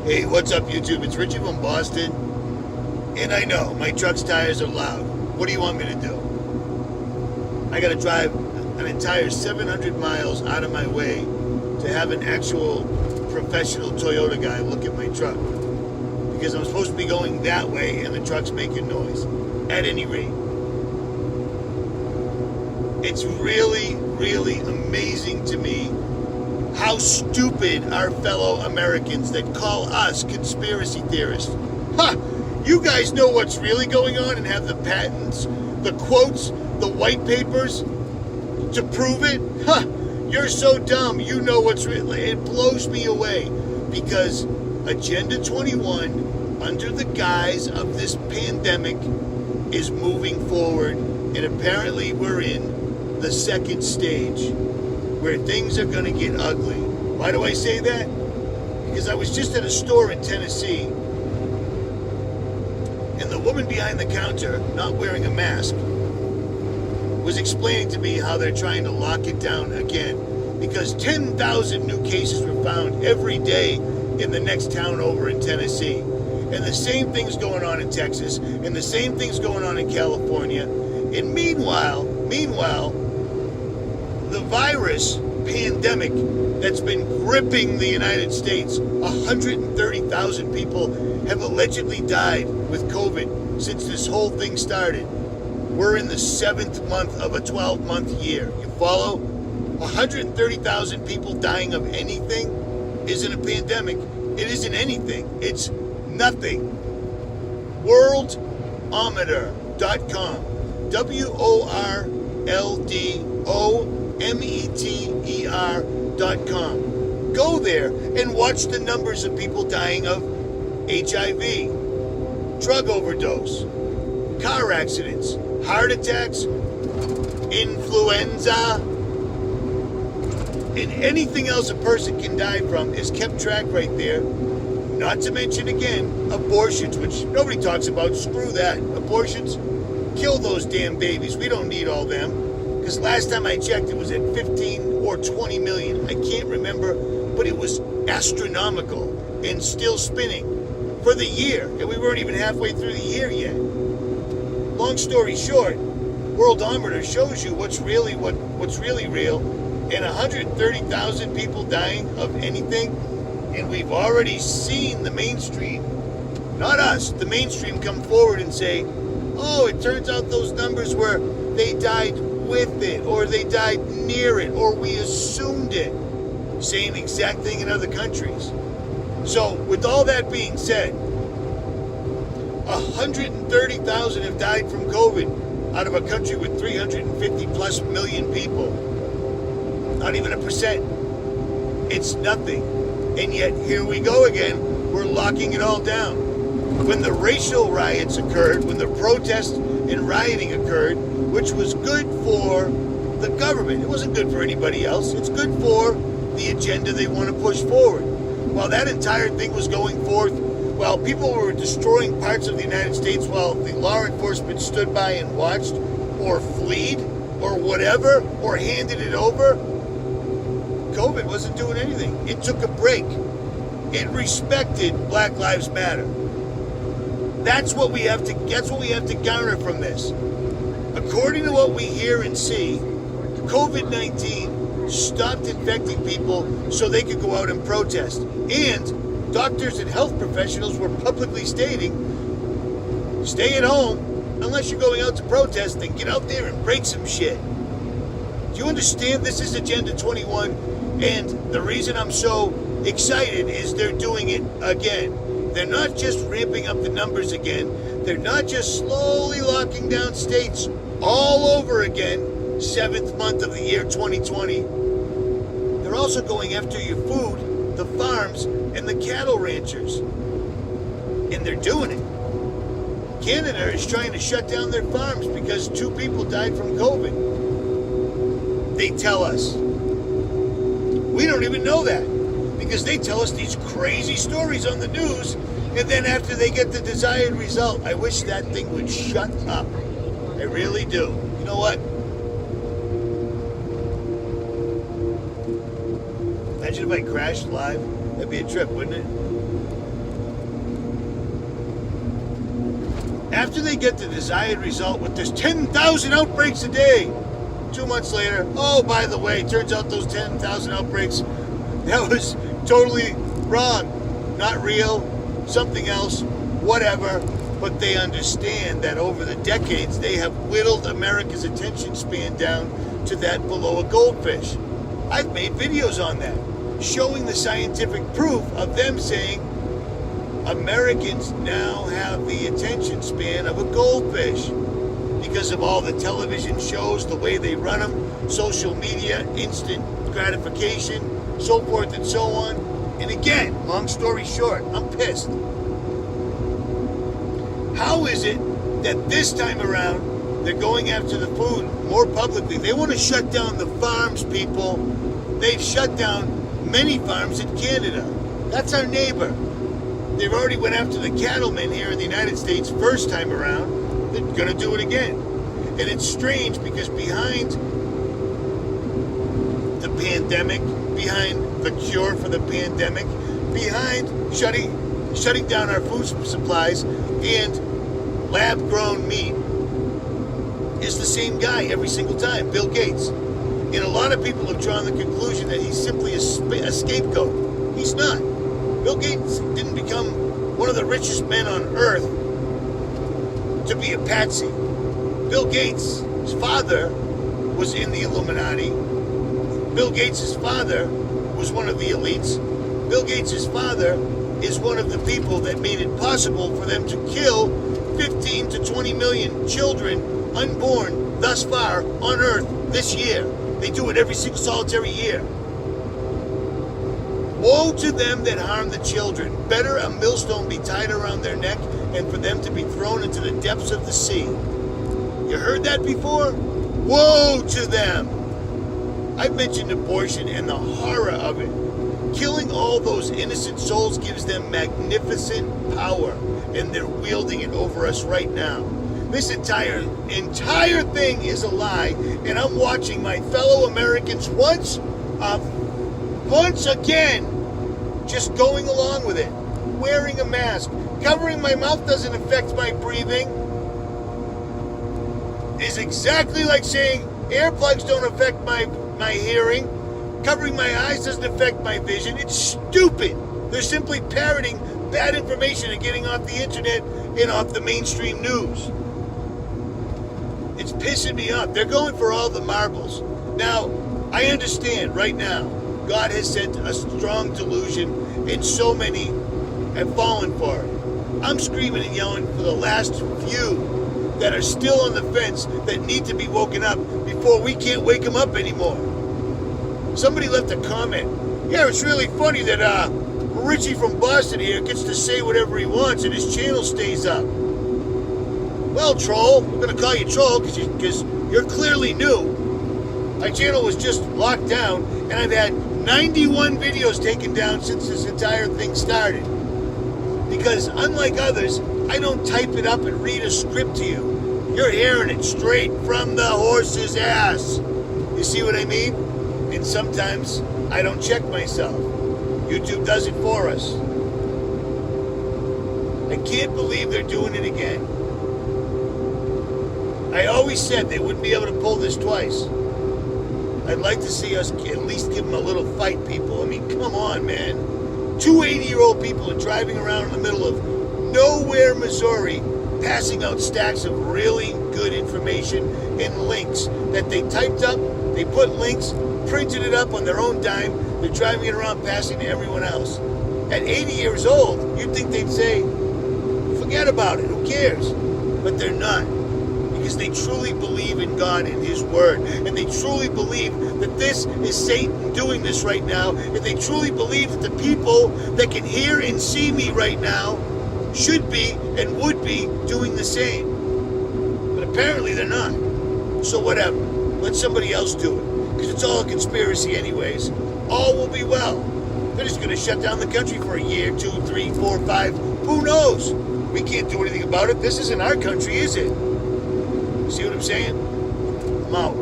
Hey, what's up, YouTube? It's Richie from Boston. And I know, my truck's tires are loud. What do you want me to do? I gotta drive an entire 700 miles out of my way to have an actual professional Toyota guy look at my truck. Because I'm supposed to be going that way and the truck's making noise. At any rate, it's really, really amazing to me how stupid our fellow Americans that call us conspiracy theorists. Ha! You guys know what's really going on and have the patents, the quotes, the white papers to prove it? Ha! You're so dumb. You know what's real. It blows me away because Agenda 21, under the guise of this pandemic, is moving forward, and apparently we're in the second stage, where things are going to get ugly. Why do I say that? Because I was just at a store in Tennessee, and the woman behind the counter, not wearing a mask, was explaining to me how they're trying to lock it down again, because 10,000 new cases were found every day in the next town over in Tennessee. And the same thing's going on in Texas, and the same thing's going on in California. And meanwhile, the virus pandemic that's been gripping the United States, 130,000 people have allegedly died with COVID since this whole thing started. We're in the 7th month of a 12-month year. You follow? 130,000 people dying of anything isn't a pandemic. It isn't anything. It's nothing. Worldometer.com. WORLDOMETER.com. Go there and watch the numbers of people dying of HIV, drug overdose, car accidents, heart attacks, influenza, and anything else a person can die from is kept track right there. Not to mention, again, abortions, which nobody talks about. Screw that. Abortions, kill those damn babies. We don't need all them. Because last time I checked, it was at 15 or 20 million. I can't remember, but it was astronomical and still spinning for the year. And we weren't even halfway through the year yet. Long story short, Worldometer shows you what's really real. And 130,000 people dying of anything. And we've already seen the mainstream, not us, the mainstream come forward and say, oh, it turns out those numbers were they died with it, or they died near it, or we assumed it. Same exact thing in other countries. So, with all that being said, 130,000 have died from COVID out of a country with 350 plus million people. Not even 1%. It's nothing. And yet, here we go again. We're locking it all down. When the racial riots occurred, when the protests and rioting occurred, which was good for the government. It wasn't good for anybody else. It's good for the agenda they want to push forward. While that entire thing was going forth, while people were destroying parts of the United States while the law enforcement stood by and watched, or fled, or whatever, or handed it over, COVID wasn't doing anything. It took a break. It respected Black Lives Matter. That's what we have to garner from this. According to what we hear and see, COVID-19 stopped infecting people so they could go out and protest. And doctors and health professionals were publicly stating, stay at home unless you're going out to protest, then get out there and break some shit. Do you understand this is Agenda 21? And the reason I'm so excited is they're doing it again. They're not just ramping up the numbers again. They're not just slowly locking down states all over again, 7th month of the year 2020. They're also going after your food, the farms, and the cattle ranchers. And they're doing it. Canada is trying to shut down their farms because 2 people died from COVID. They tell us. We don't even know that because they tell us these crazy stories on the news, and then after they get the desired result, I wish that thing would shut up. I really do. You know what? Imagine if I crashed live. That'd be a trip, wouldn't it? After they get the desired result with this 10,000 outbreaks a day, 2 months later, oh, by the way, turns out those 10,000 outbreaks, that was totally wrong, not real, something else, whatever. But they understand that over the decades, they have whittled America's attention span down to that below a goldfish. I've made videos on that, showing the scientific proof of them saying Americans now have the attention span of a goldfish because of all the television shows, the way they run them, social media, instant gratification, so forth and so on. And again, long story short, I'm pissed. How is it that this time around they're going after the food more publicly? They want to shut down the farms, people. They've shut down many farms in Canada. That's our neighbor. They've already went after the cattlemen here in the United States first time around. They're going to do it again. And it's strange because behind the pandemic, behind the cure for the pandemic, behind shutting down our food supplies and lab-grown meat is the same guy every single time, Bill Gates. And a lot of people have drawn the conclusion that he's simply a scapegoat. He's not. Bill Gates didn't become one of the richest men on earth to be a patsy. Bill Gates' father was in the Illuminati. Bill Gates' father was one of the elites. Bill Gates' father is one of the people that made it possible for them to kill 15 to 20 million children unborn thus far on Earth this year. They do it every single solitary year. Woe to them that harm the children. Better a millstone be tied around their neck and for them to be thrown into the depths of the sea. You heard that before? Woe to them. I've mentioned abortion and the horror of it. Killing all those innocent souls gives them magnificent power, and they're wielding it over us right now. This entire thing is a lie, and I'm watching my fellow Americans once again just going along with it. Wearing a mask. Covering my mouth doesn't affect my breathing. Is exactly like saying earplugs don't affect my hearing. Covering my eyes doesn't affect my vision. It's stupid. They're simply parroting bad information and getting off the internet and off the mainstream news. It's pissing me off. They're going for all the marbles. Now, I understand right now, God has sent a strong delusion and so many have fallen for it. I'm screaming and yelling for the last few that are still on the fence that need to be woken up before we can't wake them up anymore. Somebody left a comment. Yeah, it's really funny that Richie from Boston here gets to say whatever he wants and his channel stays up. Well, troll, I'm going to call you troll because you're clearly new. My channel was just locked down and I've had 91 videos taken down since this entire thing started. Because unlike others, I don't type it up and read a script to you. You're hearing it straight from the horse's ass. You see what I mean? And sometimes I don't check myself. YouTube does it for us. I can't believe they're doing it again. I always said they wouldn't be able to pull this twice. I'd like to see us at least give them a little fight, people. I mean, come on, man. 2 80-year-old people are driving around in the middle of nowhere, Missouri, passing out stacks of really good information and links that they typed up, they put links, printed it up on their own dime, they're driving it around passing to everyone else. At 80 years old, you'd think they'd say, forget about it, who cares? But they're not. Because they truly believe in God and His Word. And they truly believe that this is Satan doing this right now. And they truly believe that the people that can hear and see me right now should be and would be doing the same. But apparently they're not. So whatever. Let somebody else do it. Because it's all a conspiracy anyways. All will be well. They're just going to shut down the country for a year, 2, 3, 4, 5. Who knows? We can't do anything about it. This isn't our country, is it? See what I'm saying? I'm out.